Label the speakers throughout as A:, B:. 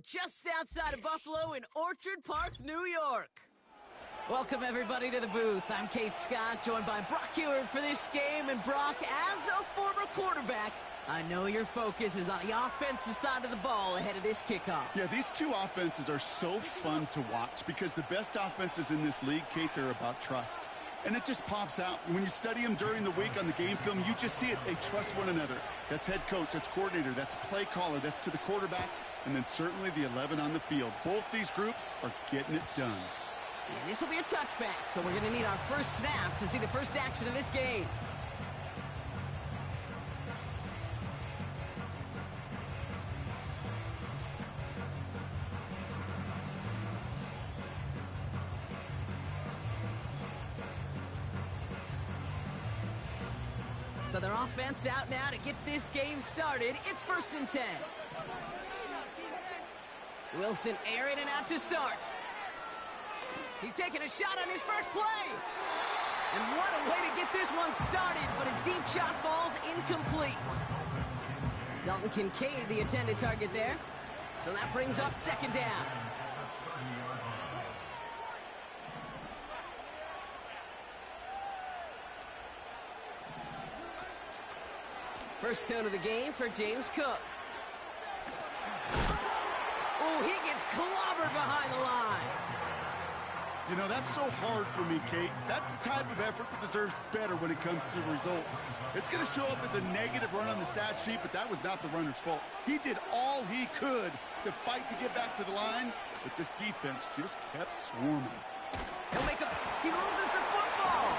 A: just outside of Buffalo in Orchard Park, New York. Welcome, everybody, to the booth. I'm Kate Scott, joined by Brock Ewert for this game. And Brock, as a former quarterback, I know your focus is on the offensive side of the ball ahead of this kickoff.
B: Yeah, these two offenses are so fun to watch because the best offenses in this league, Kate, they're about trust. And it just pops out. When you study them during the week on the game film, you just see it. They trust one another. That's head coach, that's coordinator, that's play caller, that's to the quarterback, and then certainly the 11 on the field. Both these groups are getting it done.
A: And this will be a touchback, so we're going to need our first snap to see the first action of this game. So their offense out now to get this game started. It's 1st and 10. Wilson airing it out to start. He's taking a shot on his first play. And what a way to get this one started, but his deep shot falls incomplete. Dalton Kincaid, the intended target there. So that brings up 2nd down. First tone of the game for James Cook. Oh, he gets clobbered behind the line.
B: You know, that's so hard for me, Kate. That's the type of effort that deserves better when it comes to the results. It's going to show up as a negative run on the stat sheet, but that was not the runner's fault. He did all he could to fight to get back to the line, but this defense just kept swarming.
A: He loses the football.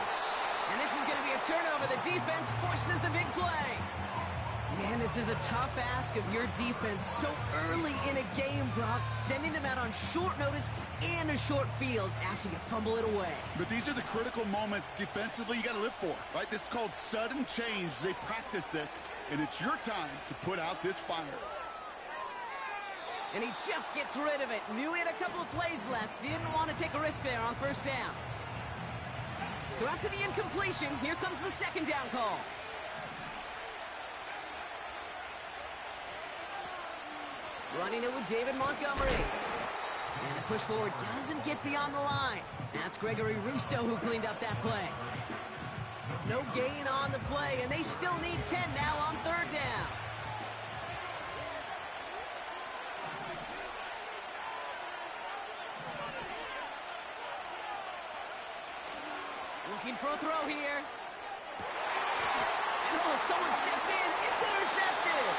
A: And this is going to be a turnover. The defense forces the big play. Man, this is a tough ask of your defense so early in a game, Brock, sending them out on short notice and a short field after you fumble it away.
B: But these are the critical moments defensively you got to live for, right? This is called sudden change. They practice this, and it's your time to put out this fire.
A: And he just gets rid of it. Knew he had a couple of plays left. Didn't want to take a risk there on 1st down. So after the incompletion, here comes the 2nd down call. Running it with David Montgomery. And the push forward doesn't get beyond the line. That's Gregory Rousseau who cleaned up that play. No gain on the play, and they still need 10 now on 3rd down. Looking for a throw here. And oh, someone stepped in. It's intercepted.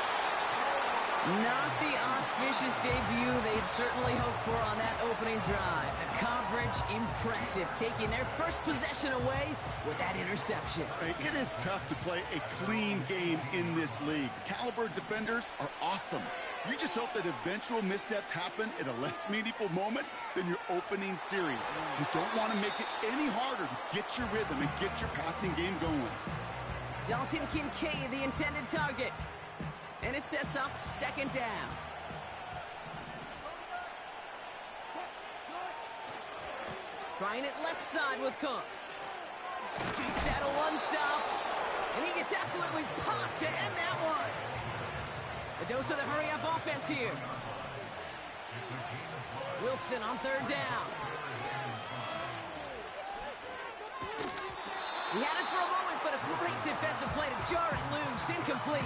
A: Not the auspicious debut they'd certainly hoped for on that opening drive. The coverage, impressive, taking their first possession away with that interception.
B: Hey, it is tough to play a clean game in this league. Caliber defenders are awesome. You just hope that eventual missteps happen at a less meaningful moment than your opening series. You don't want to make it any harder to get your rhythm and get your passing game going.
A: Dalton Kincaid, the intended target. And it sets up 2nd down. Trying it left side with Cook. Cheeks out a one-stop. And he gets absolutely popped to end that one. A dose of the hurry-up offense here. Wilson on 3rd down. He had it for a moment, but a great defensive play to jar it loose. Incomplete.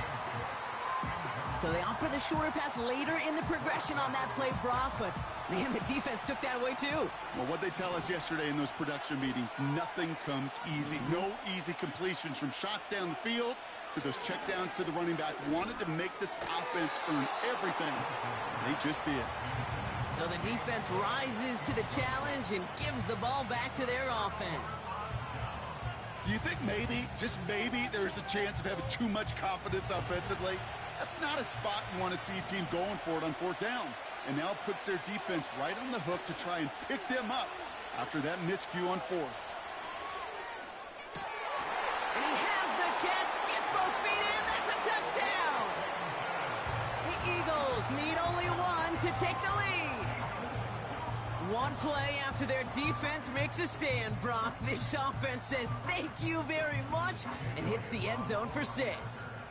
A: So they opt for the shorter pass later in the progression on that play, Brock, but man, the defense took that away too.
B: Well, what they tell us yesterday in those production meetings, nothing comes easy. No easy completions from shots down the field to those checkdowns to the running back. Wanted to make this offense earn everything. They just did.
A: So the defense rises to the challenge and gives the ball back to their offense.
B: Do you think maybe, just maybe, there's a chance of having too much confidence offensively? That's not a spot you want to see a team going for it on 4th down. And now puts their defense right on the hook to try and pick them up after that miscue on 4th.
A: And he has the catch, gets both feet in, that's a touchdown! The Eagles need only one to take the lead. One play after their defense makes a stand, Brock. This offense says thank you very much and hits the end zone for 6.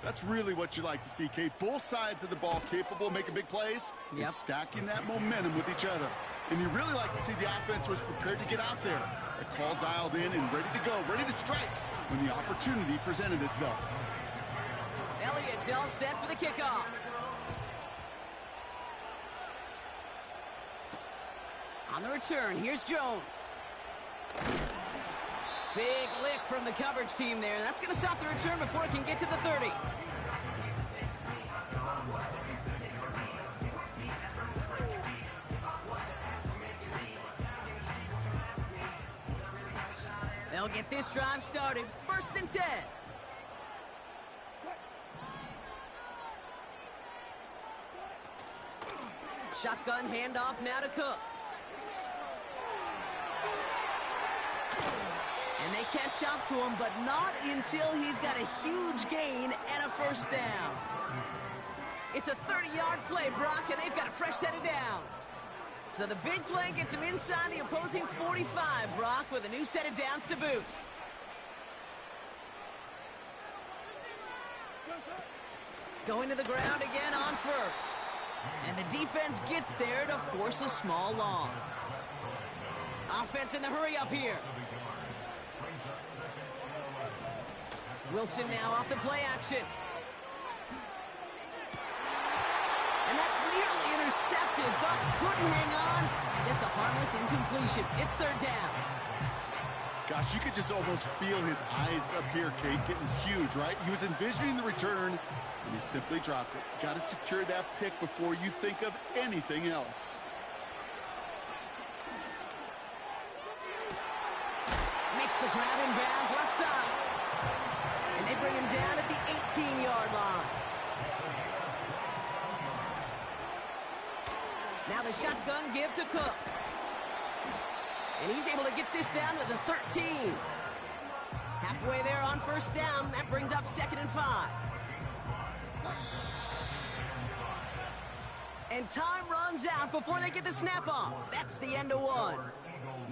B: That's really what you like to see, Kate. Both sides of the ball capable of making big plays and stacking that momentum with each other. And you really like to see the offense was prepared to get out there. The call dialed in and ready to go, ready to strike when the opportunity presented itself.
A: Elliott's all set for the kickoff. On the return, here's Jones. Big lick from the coverage team there. That's going to stop the return before it can get to the 30. They'll get this drive started. 1st and 10. Shotgun handoff now to Cook. And they catch up to him, but not until he's got a huge gain and a 1st down. It's a 30-yard play, Brock, and they've got a fresh set of downs. So the big play gets him inside the opposing 45, Brock, with a new set of downs to boot. Going to the ground again on 1st. And the defense gets there to force a small loss. Offense in the hurry up here. Wilson now off the play action. And that's nearly intercepted, but couldn't hang on. Just a harmless incompletion. It's 3rd down.
B: Gosh, you could just almost feel his eyes up here, Kate, getting huge, right? He was envisioning the return, and he simply dropped it. Got to secure that pick before you think of anything else.
A: Makes the grab in bounds left side. And they bring him down at the 18-yard line. Now the shotgun give to Cook. And he's able to get this down to the 13. Halfway there on 1st down. That brings up 2nd and 5. And time runs out before they get the snap off. That's the end of one.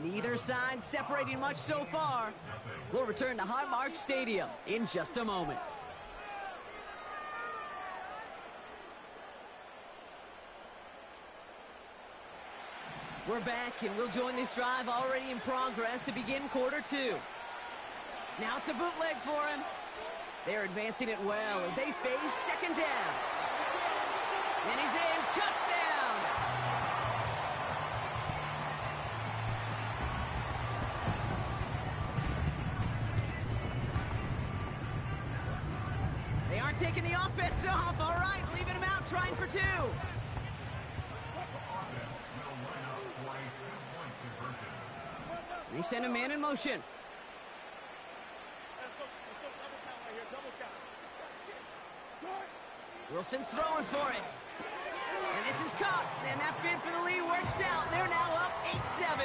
A: Neither side separating much so far. We'll return to Highmark Stadium in just a moment. We're back, and we'll join this drive already in progress to begin quarter 2. Now it's a bootleg for him. They're advancing it well as they face 2nd down. And he's in. Touchdown! They aren't taking the offense off. All right, leaving him out, trying for 2. They send a man in motion. Wilson's throwing for it. And this is caught. And that bid for the lead works out. They're now up 8-7.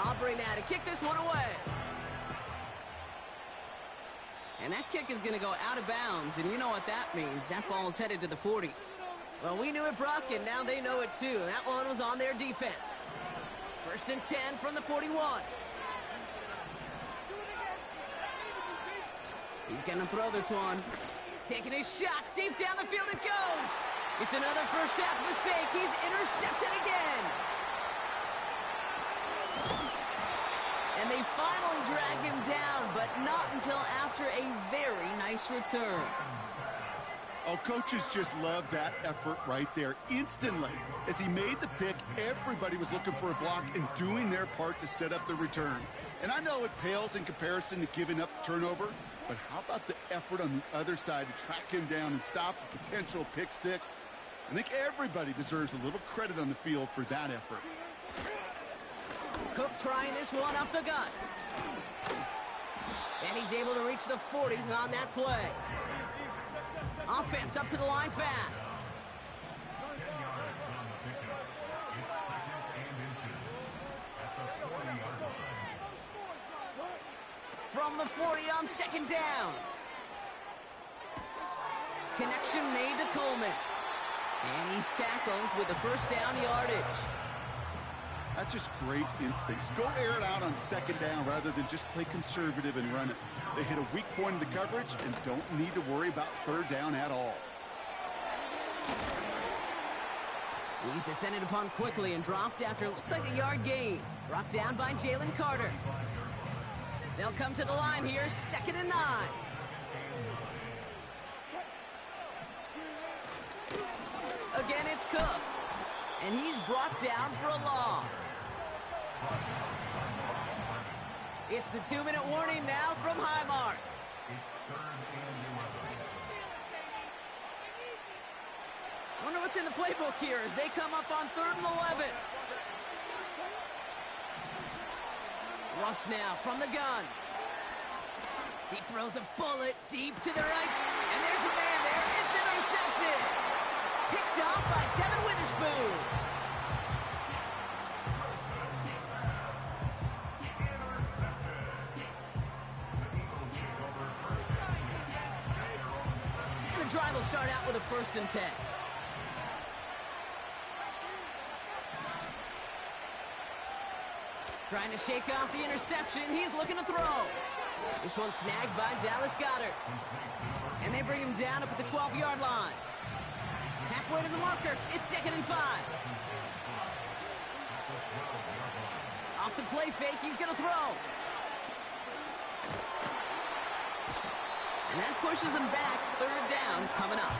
A: Aubrey now to kick this one away. And that kick is going to go out of bounds. And you know what that means. That ball is headed to the 40. Well, we knew it, Brock, and now they know it too. That one was on their defense. 1st and 10 from the 41. He's going to throw this one. Taking his shot. Deep down the field it goes. It's another first half mistake. He's intercepted again. And they finally drag him down, but not until after a very nice return.
B: Oh, coaches just love that effort right there. Instantly, as he made the pick, everybody was looking for a block and doing their part to set up the return. And I know it pales in comparison to giving up the turnover, but how about the effort on the other side to track him down and stop a potential pick 6? I think everybody deserves a little credit on the field for that effort.
A: Cook trying this one up the gut. And he's able to reach the 40 on that play. Offense up to the line fast. From the 40 on 2nd down. Connection made to Coleman. And he's tackled with the 1st down yardage.
B: That's just great instincts. Go air it out on second down rather than just play conservative and run it. They hit a weak point in the coverage and don't need to worry about third down at all.
A: He's descended upon quickly and dropped after it looks like a yard gain. Brought down by Jalen Carter. They'll come to the line here, 2nd and 9. Again, it's Cook. And he's brought down for a loss. It's the 2-minute warning now from Highmark. I wonder what's in the playbook here as they come up on 3rd and 11. Russ now from the gun. He throws a bullet deep to the right. And there's a man there. It's intercepted. Picked off by Devin Witherspoon. And the drive will start out with a 1st and 10. Trying to shake off the interception. He's looking to throw. This one snagged by Dallas Goedert. And they bring him down up at the 12-yard line. Halfway to the marker. It's 2nd and 5. Off the play fake. He's going to throw. And that pushes him back. 3rd down coming up.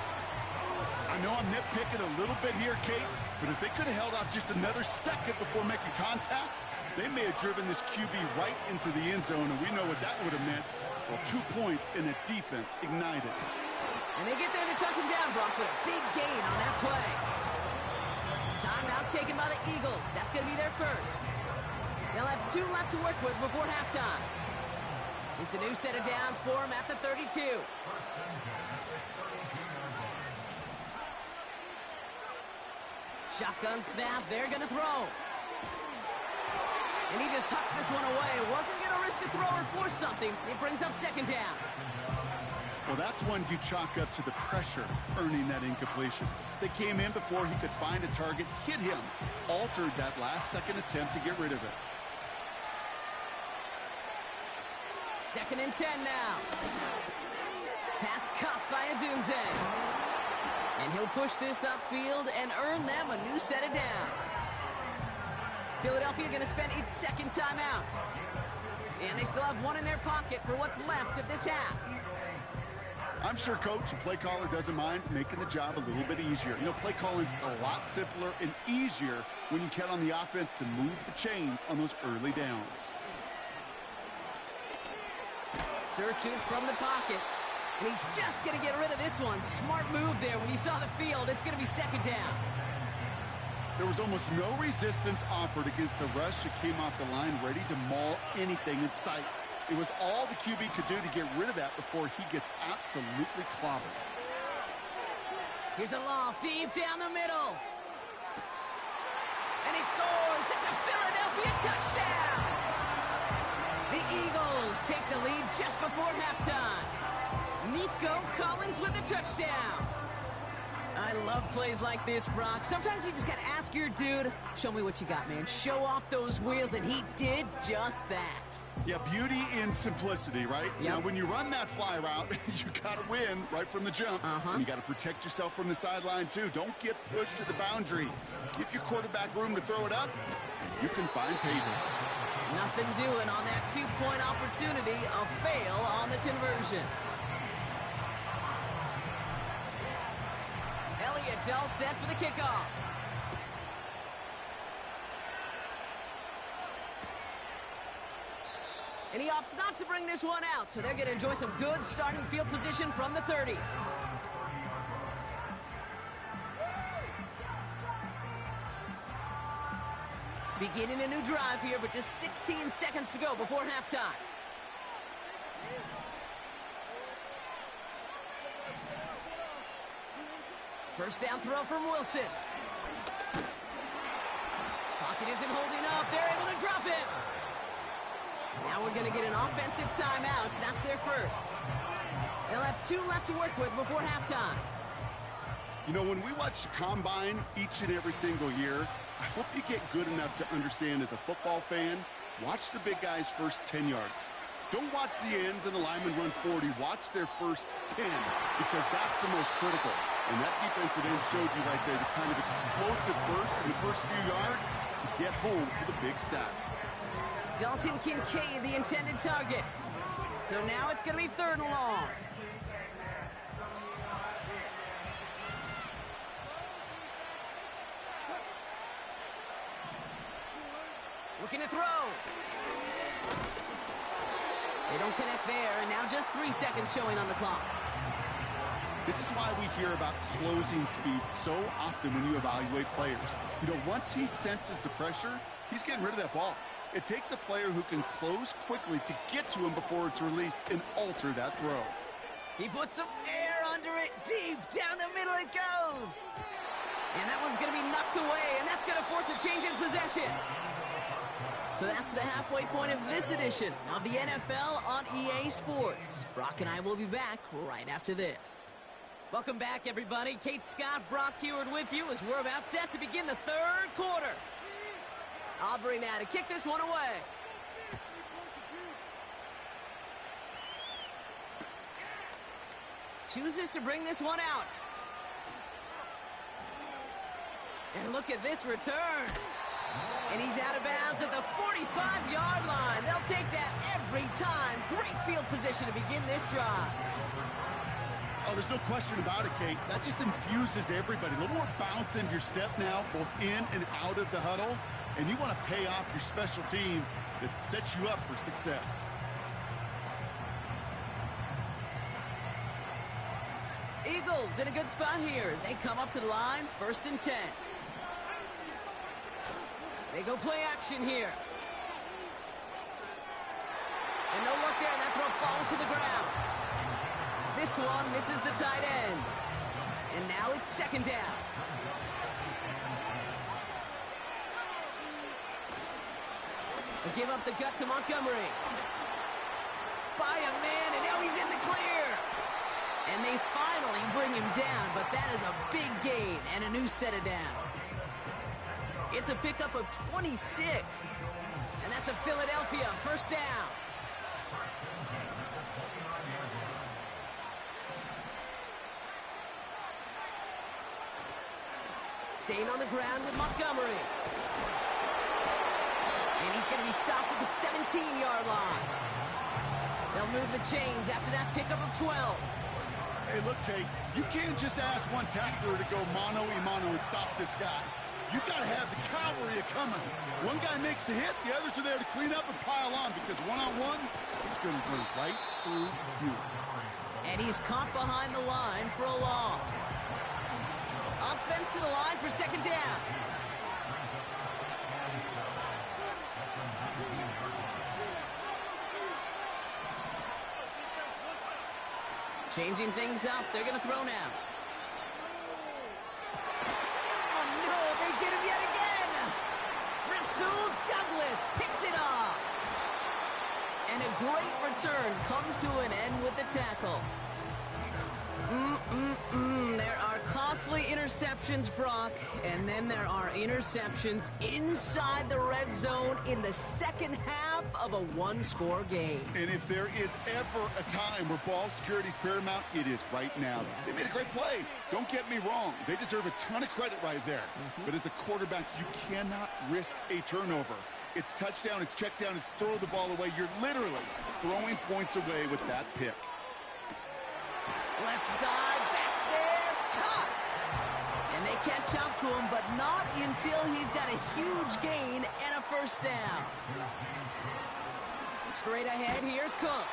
B: I know I'm nitpicking a little bit here, Kate, but if they could have held off just another second before making contact, they may have driven this QB right into the end zone, and we know what that would have meant. Well, 2 points in a defense ignited.
A: And they get there to touch him down, Brock, with a big gain on that play. Timeout taken by the Eagles. That's going to be their first. They'll have 2 left to work with before halftime. It's a new set of downs for him at the 32. Shotgun snap. They're going to throw. And he just hucks this one away. Wasn't going to risk a throw or force something. It brings up 2nd down.
B: Well, that's one you chalk up to the pressure earning that incompletion. They came in before he could find a target, hit him, altered that last-second attempt to get rid of it.
A: 2nd and 10 now. Pass caught by Adunze. And he'll push this upfield and earn them a new set of downs. Philadelphia going to spend its 2nd timeout. And they still have 1 in their pocket for what's left of this half.
B: I'm sure coach and play caller doesn't mind making the job a little bit easier. You know, play calling's a lot simpler and easier when you count on the offense to move the chains on those early downs.
A: Searches from the pocket. And he's just going to get rid of this one. Smart move there when you saw the field. It's going to be 2nd down.
B: There was almost no resistance offered against the rush that came off the line ready to maul anything in sight. It was all the QB could do to get rid of that before he gets absolutely clobbered.
A: Here's a loft deep down the middle. And he scores. It's a Philadelphia touchdown. The Eagles take the lead just before halftime. Nico Collins with the touchdown. I love plays like this, Brock. Sometimes you just got to ask your dude, show me what you got, man. Show off those wheels, and he did just that.
B: Yeah, beauty in simplicity, right?
A: Yep.
B: Now, when you run that fly route, you got to win right from the jump. And you got to protect yourself from the sideline, too. Don't get pushed to the boundary. Give your quarterback room to throw it up. You can find pavement.
A: Nothing doing on that 2-point opportunity. A fail on the conversion. Elliott's all set for the kickoff. And he opts not to bring this one out, so they're going to enjoy some good starting field position from the 30. Beginning a new drive here, but just 16 seconds to go before halftime. First down throw from Wilson. Pocket isn't holding up. They're able to drop it. Now we're going to get an offensive timeout. That's their first. They'll have 2 left to work with before halftime.
B: You know, when we watch the Combine each and every single year, I hope you get good enough to understand as a football fan, watch the big guys' first 10 yards. Don't watch the ends and the linemen run 40. Watch their first 10 because that's the most critical. And that defensive end showed you right there the kind of explosive burst in the first few yards to get home for the big sack.
A: Dalton Kincaid, the intended target. So now it's going to be 3rd and long. Looking to throw. They don't connect there, and now just 3 seconds showing on the clock.
B: This is why we hear about closing speed so often when you evaluate players. You know, once he senses the pressure, he's getting rid of that ball. It takes a player who can close quickly to get to him before it's released and alter that throw.
A: He puts some air under it. Deep down the middle it goes. And that one's going to be knocked away, and that's going to force a change in possession. So that's the halfway point of this edition of the NFL on EA Sports. Brock and I will be back right after this. Welcome back, everybody. Kate Scott, Brock Heward with you as we're about set to begin the 3rd quarter. Aubrey now to kick this one away. Chooses to bring this one out. And look at this return. And he's out of bounds at the 45-yard line. They'll take that every time. Great field position to begin this drive.
B: Oh, there's no question about it, Kate. That just infuses everybody. A little more bounce in your step now, both in and out of the huddle. And you want to pay off your special teams that sets you up for success.
A: Eagles in a good spot here as they come up to the line, 1st and 10. They go play action here. And no look there, and that throw falls to the ground. This one misses the tight end. And now it's 2nd down. They give up the gut to Montgomery. By a man, and now he's in the clear. And they finally bring him down, but that is a big gain and a new set of downs. It's a pickup of 26. And that's a Philadelphia 1st down. Staying on the ground with Montgomery. And he's going to be stopped at the 17-yard line. They'll move the chains after that pickup of 12.
B: Hey, look, Kate, you can't just ask one tackler to go mano-a-mano and stop this guy. You got to have the cavalry coming. One guy makes a hit, the others are there to clean up and pile on because one-on-one, he's going to go right through you.
A: And he's caught behind the line for a loss. Offense to the line for 2nd down. Changing things up. They're going to throw now. Oh, no. They get him yet again. Rasul Douglas picks it off. And a great return comes to an end with the tackle. There are costly interceptions, Brock, and then there are interceptions inside the red zone in the 2nd half of a 1-score game.
B: And if there is ever a time where ball security is paramount, it is right now. They made a great play. Don't get me wrong. They deserve a ton of credit right there. But as a quarterback, you cannot risk a turnover. It's touchdown, it's check down, it's throw the ball away. You're literally throwing points away with that pick.
A: Left side, backs there, caught. And they catch up to him, but not until he's got a huge gain and a 1st down. Straight ahead, here's Cook.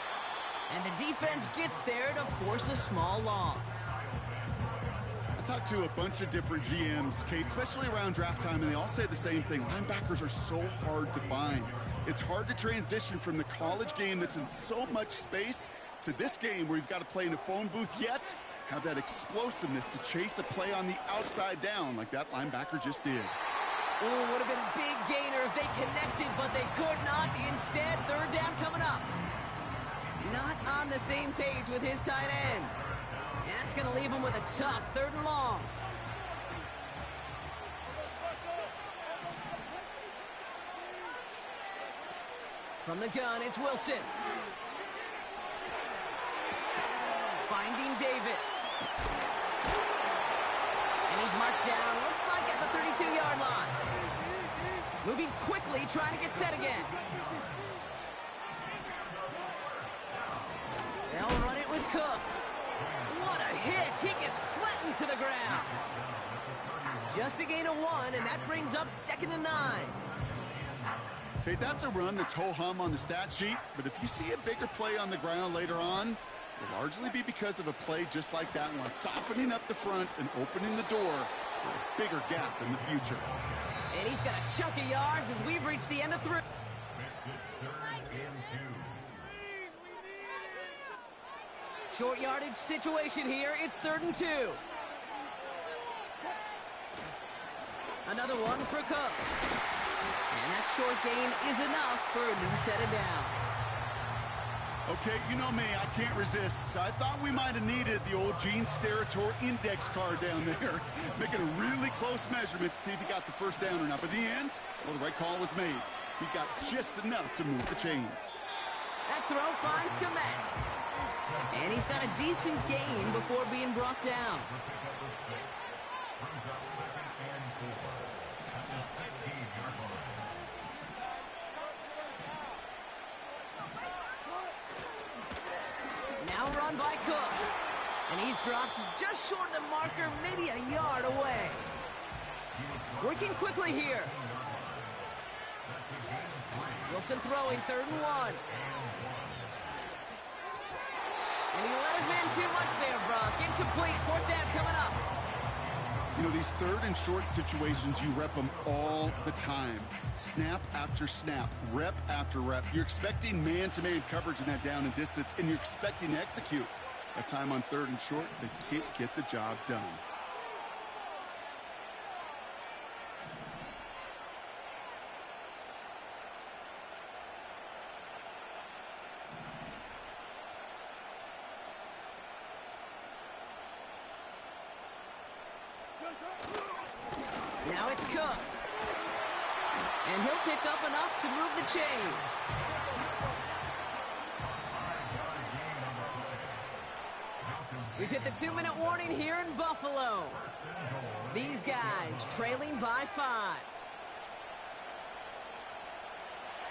A: And the defense gets there to force a small loss.
B: I talked to a bunch of different GMs, Kate, especially around draft time, and they all say the same thing. Linebackers are so hard to find. It's hard to transition from the college game that's in so much space to this game where you've got to play in a phone booth, yet have that explosiveness to chase a play on the outside down like that linebacker just did.
A: Ooh, would have been a big gainer if they connected, but they could not. Instead, 3rd down coming up. Not on the same page with his tight end. And that's going to leave him with a tough 3rd and long. From the gun, it's Wilson. Finding Davis. And he's marked down, looks like at the 32-yard line. Moving quickly, trying to get set again. They'll run it with Cook. What a hit! He gets flattened to the ground. Just a gain of 1, and that brings up 2nd and 9.
B: Okay, that's a run that's ho-hum on the stat sheet, but if you see a bigger play on the ground later on, it'll largely be because of a play just like that one, softening up the front and opening the door for a bigger gap in the future.
A: And he's got a chunk of yards as we've reached the end of 3. Short yardage situation here. It's 3rd and 2. Another one for Cook. And that short gain is enough for a new set of downs.
B: Okay, you know me, I can't resist. I thought we might have needed the old Gene Steratore index card down there, making a really close measurement to see if he got the first down or not. But in the end, well, the right call was made. He got just enough to move the chains.
A: That throw finds Komet. And he's got a decent gain before being brought down. Now run by Cook. And he's dropped just short of the marker, maybe a yard away. Working quickly here. Wilson throwing 3rd and 1. And he let his man too much there, Brock. Incomplete. 4th down coming up.
B: You know, these 3rd and short situations, you rep them all the time. Snap after snap, rep after rep. You're expecting man-to-man coverage in that down and distance, and you're expecting to execute. That time on 3rd and short, they can't get the job done.
A: Now it's Cook. And he'll pick up enough to move the chains. We've hit the 2-minute warning here in Buffalo. These guys trailing by 5.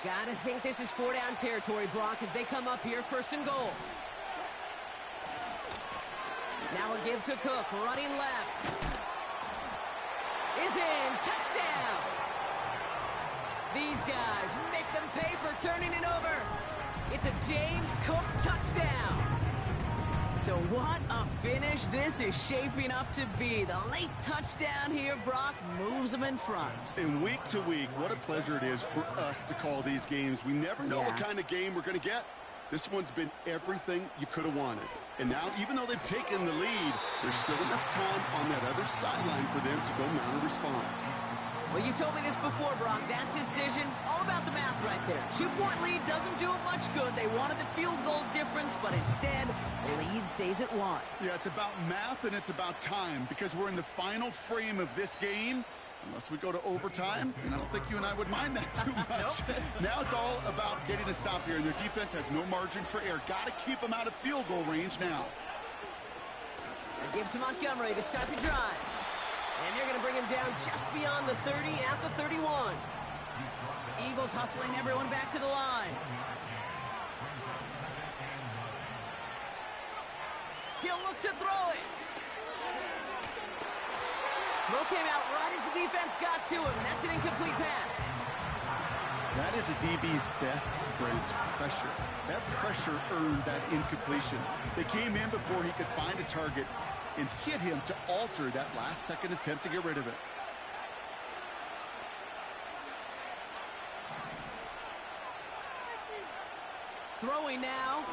A: Gotta think this is 4-down territory, Brock, as they come up here 1st and goal. Now a give to Cook, running left. Is in. Touchdown. These guys make them pay for turning it over. It's a James Cook touchdown. So what a finish this is shaping up to be. The late touchdown here, Brock, moves them in front.
B: And week to week, what a pleasure it is for us to call these games. We never know what kind of game we're going to get. This one's been everything you could have wanted. And now, even though they've taken the lead, there's still enough time on that other sideline for them to go mount a response.
A: Well, you told me this before, Brock. That decision, all about the math right there. 2-point lead doesn't do them much good. They wanted the field goal difference, but instead, the lead stays at 1.
B: Yeah, it's about math and it's about time, because we're in the final frame of this game. Unless we go to overtime, and I don't think you and I would mind that too much. Now it's all about getting a stop here, and their defense has no margin for error. Got to keep them out of field goal range now.
A: It gives to Montgomery to start the drive. And they're going to bring him down just beyond the 30 at the 31. Eagles hustling everyone back to the line. He'll look to throw it. Throw came out right as the defense got to him. That's an incomplete pass.
B: That is a DB's best friend, pressure. That pressure earned that incompletion. They came in before he could find a target and hit him to alter that last-second attempt to get rid of it.
A: Throwing now.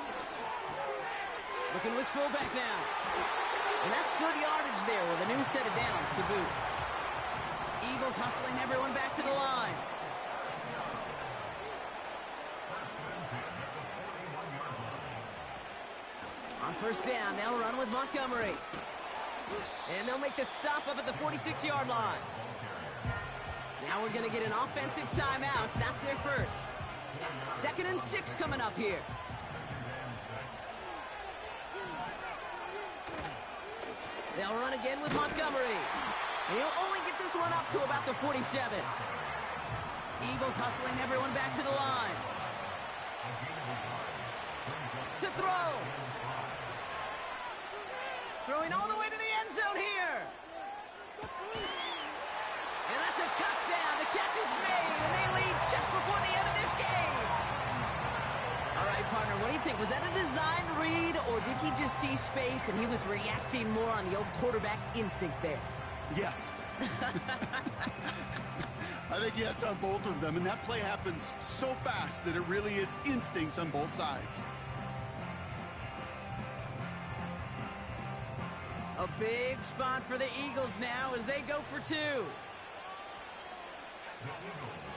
A: Looking to his fullback now. And that's good yardage there with a new set of downs to boot. Eagles hustling everyone back to the line. On 1st down, they'll run with Montgomery. And they'll make the stop up at the 46-yard line. Now we're going to get an offensive timeout. That's their first. 2nd and 6 coming up here. They'll run again with Montgomery. And he'll only get this one up to about the 47. Eagles hustling everyone back to the line. To throw. Throwing all the way to the end zone here. And that's a touchdown. The catch is made, and they lead just before the end of this game. All right, partner, what do you think? Was that a design read, or did he just see space and he was reacting more on the old quarterback instinct there?
B: Yes. I think yes on both of them, and that play happens so fast that it really is instincts on both sides.
A: A big spot for the Eagles now as they go for 2.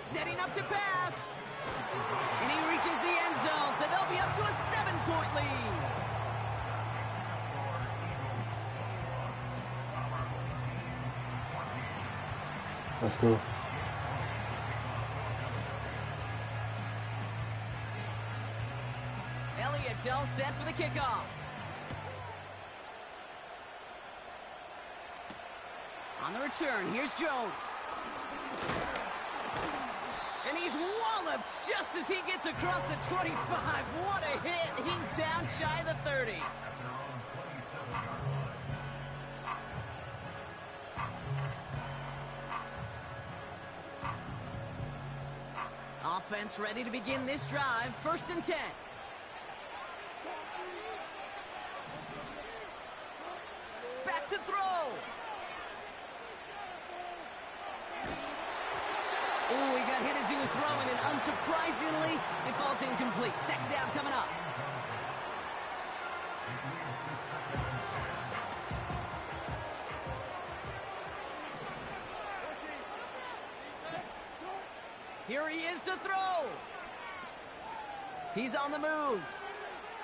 A: Setting up to pass. And he reaches the end zone, so they'll be up to a 7-point lead.
C: Let's go.
A: Elliott's all set for the kickoff. On the return, here's Jones. And he's walloped just as he gets across the 25. What a hit. He's down shy of the 30. Offense ready to begin this drive. 1st and 10. Back to throw. Oh, he got hit as he was throwing, and unsurprisingly, it falls incomplete. 2nd down coming up. Here he is to throw. He's on the move.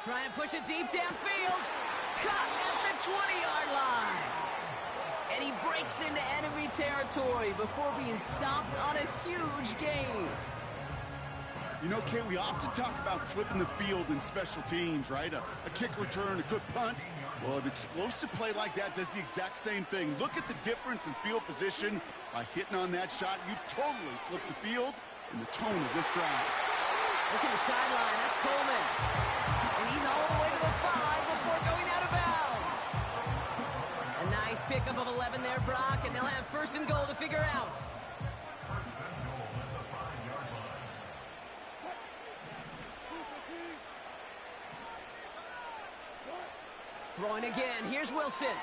A: Trying to push it deep downfield. Caught at the 20-yard line. And he breaks into enemy territory before being stopped on a huge gain.
B: You know, Kate, we often talk about flipping the field in special teams, right? A kick return, a good punt. Well, an explosive play like that does the exact same thing. Look at the difference in field position. By hitting on that shot, you've totally flipped the field and the tone of this drive.
A: Look at the sideline. That's Coleman. And he's all the way to the 5 before going out of bounds. A nice pickup of 11 there, Brock, and they'll have 1st and goal to figure out. Throwing again. Here's Wilson.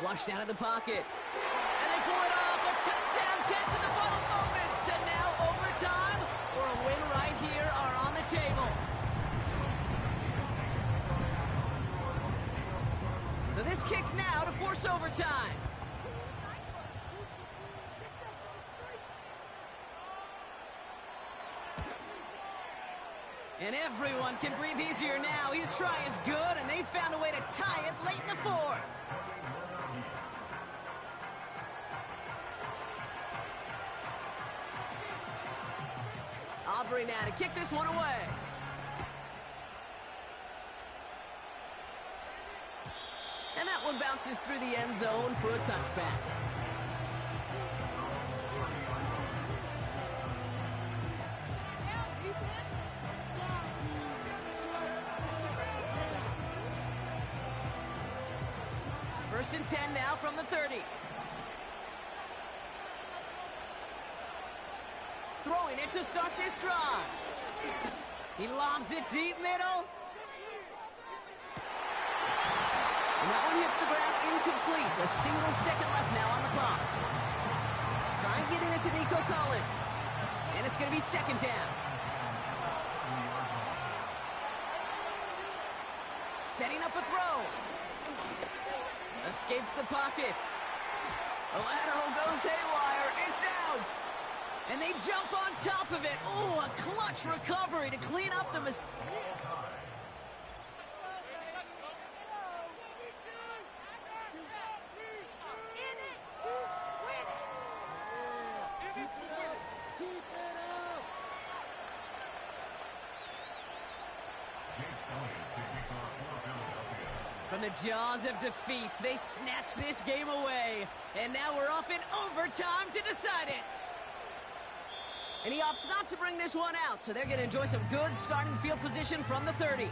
A: Flushed out of the pocket. And they pull it off. A touchdown catch in the final moments. And now overtime or a win right here are on the table. So this kick now to force overtime. And everyone can breathe easier now. His try is good, and they found a way to tie it late in the 4th. Aubrey now to kick this one away. And that one bounces through the end zone for a touchback. First and 10 now from the 30. Throwing it to start this drive. He lobs it deep middle. And that one hits the ground incomplete. A single second left now on the clock. Try and get it into Nico Collins. And it's going to be 2nd down. Setting up a throw. Escapes the pocket. The lateral goes haywire. It's out. And they jump on top of it. Ooh, a clutch recovery to clean up the mistake. the jaws of defeat. They snatched this game away, and now we're off in overtime to decide it. And he opts not to bring this one out, so they're going to enjoy some good starting field position from the 30.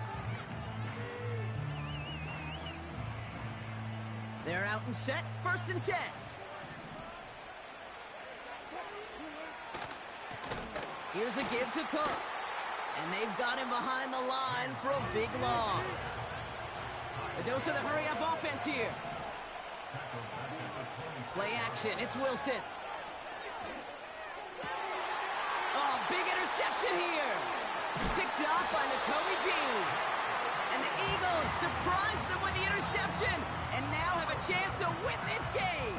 A: They're out and set, 1st and 10. Here's a give to Cook. And they've got him behind the line for a big loss. A dose of the hurry-up offense here. Play action, it's Wilson. Oh, big interception here. Picked up by Nakobe Dean. And the Eagles surprise them with the interception and now have a chance to win this game.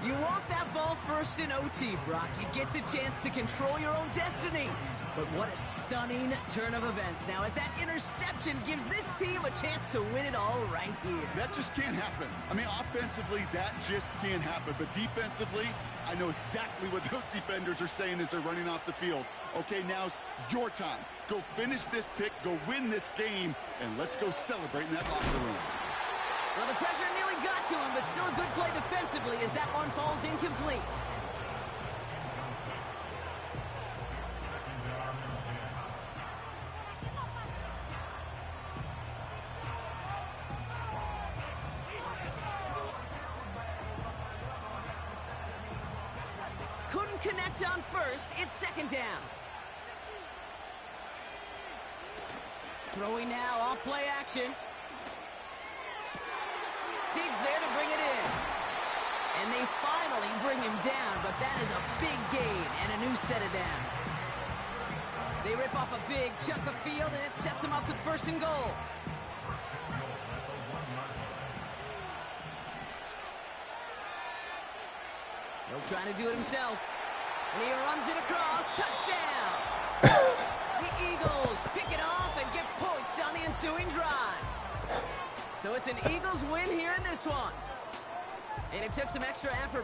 A: You want that ball first in OT, Brock. You get the chance to control your own destiny. But what a stunning turn of events. Now, as that interception gives this team a chance to win it all right here.
B: That just can't happen. I mean, offensively, that just can't happen. But defensively, I know exactly what those defenders are saying as they're running off the field. Okay, now's your time. Go finish this pick, go win this game, and let's go celebrate in that locker room.
A: Well, the pressure nearly got to him, but still a good play defensively as that one falls incomplete. Couldn't connect on first. It's 2nd down. Throwing now off play action. Diggs there to bring it in. And they finally bring him down, but that is a big gain and a new set of downs. They rip off a big chunk of field, and it sets them up with 1st and goal. He'll try to do it himself. And he runs it across. Touchdown! The Eagles pick it off and get points on the ensuing drive. So it's an Eagles win here in this one. And it took some extra effort.